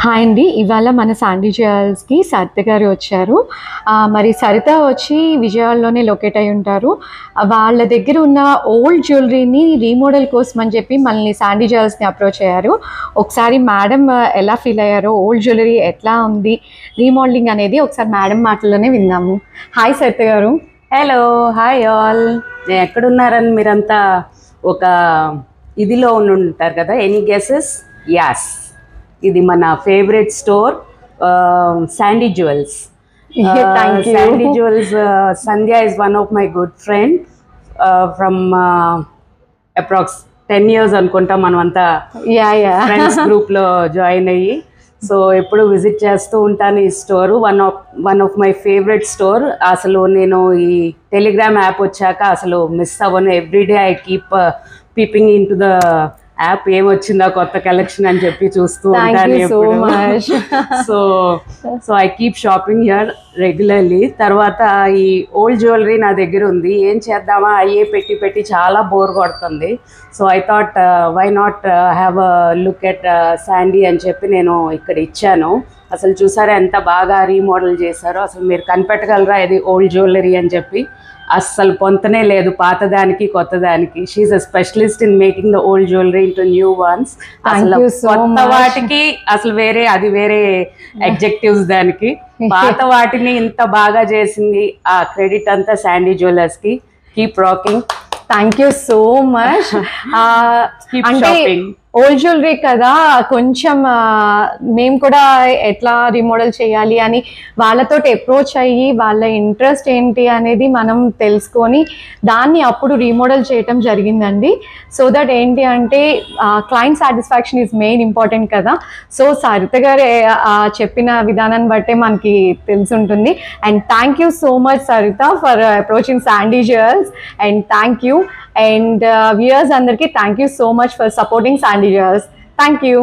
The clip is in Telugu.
హాయ్ అండి. ఇవాళ మన శాండీ జ్యువెల్స్‌కి సరిత గారు వచ్చారు. మరి సరిత వచ్చి విజయవాడలోనే లొకేట్ అయ్యి ఉంటారు. వాళ్ళ దగ్గర ఉన్న ఓల్డ్ జ్యువెలరీని రీమోడల్ కోసం అని చెప్పి మనల్ని శాండీ జ్యువెల్స్‌ని అప్రోచ్ అయ్యారు. ఒకసారి మేడం ఎలా ఫీల్ అయ్యారో, ఓల్డ్ జ్యువెలరీ ఎట్లా ఉంది, రీమోడలింగ్ అనేది ఒకసారి మేడం మాటల్లోనే విందాము. హాయ్ సరిత గారు. Hello, hi all. ఎక్కడున్నారని మీరంతా ఒక ఇదిలో ఉంటారు కదా. Any guesses? యాస్, ఇది మన favourite store Sandy jewels. Sandy jewels, Sandhya is one of my good friend from approx 10 years అనుకుంటా. మనం అంతా ఫ్రెండ్స్ గ్రూప్లో జాయిన్ అయ్యి, సో ఎప్పుడు విజిట్ చేస్తూ ఉంటాను ఈ store. One of my favourite store. అసలు నేను ఈ టెలిగ్రామ్ యాప్ వచ్చాక అసలు మిస్ అవ్వను. Everyday I keep peeping into the app, ఏమొచ్చిందా కొత్త కలెక్షన్ అని చెప్పి చూస్తూ ఉంటాను ఎప్పుడు. So I keep shopping here regularly. తర్వాత ఈ ఓల్డ్ జ్యువెలరీ నా దగ్గర ఉంది, ఏం చేద్దామా అయ్యే పెట్టి పెట్టి చాలా బోర్ కొడుతుంది. So I thought why not have a look at Sandy అని చెప్పి నేను ఇక్కడ ఇచ్చాను. అసలు చూసారా ఎంత బాగా రీమోడల్ చేశారో. అసలు మీరు కనిపెట్టగలరా ఇది ఓల్డ్ జ్యువెలరీ అని చెప్పి? అస్సలు పొంతనే లేదు పాతదానికి కొత్తదానికి. She's a specialist in making the old jewellery into new ones. అసలు కొత్త వాటికి అసలు వేరే, అది వేరే అడ్జెక్టివ్స్ దానికి. పాత వాటిని ఇంత బాగా చేసింది, ఆ క్రెడిట్ అంతా శాండీ జ్యువెలర్స్ కి. Keep rocking. Thank you so much. అంటే ఓల్డ్ జ్యువెలరీ కదా, కొంచెం మేము కూడా ఎట్లా రీమోడల్ చేయాలి అని వాళ్ళతో అప్రోచ్ అయ్యి వాళ్ళ ఇంట్రెస్ట్ ఏంటి అనేది మనం తెలుసుకొని దాన్ని అప్పుడు రీమోడల్ చేయటం జరిగిందండి. సో దట్ ఏంటి అంటే client satisfaction is main important కదా. సో సరిత గారు చెప్పిన విధానాన్ని బట్టే మనకి తెలుసుంటుంది. And thank you so much Saritha for approaching Sandy Jewels. And thank you. And viewers andarki thank you so much for supporting Sandy Jewels. Thank you.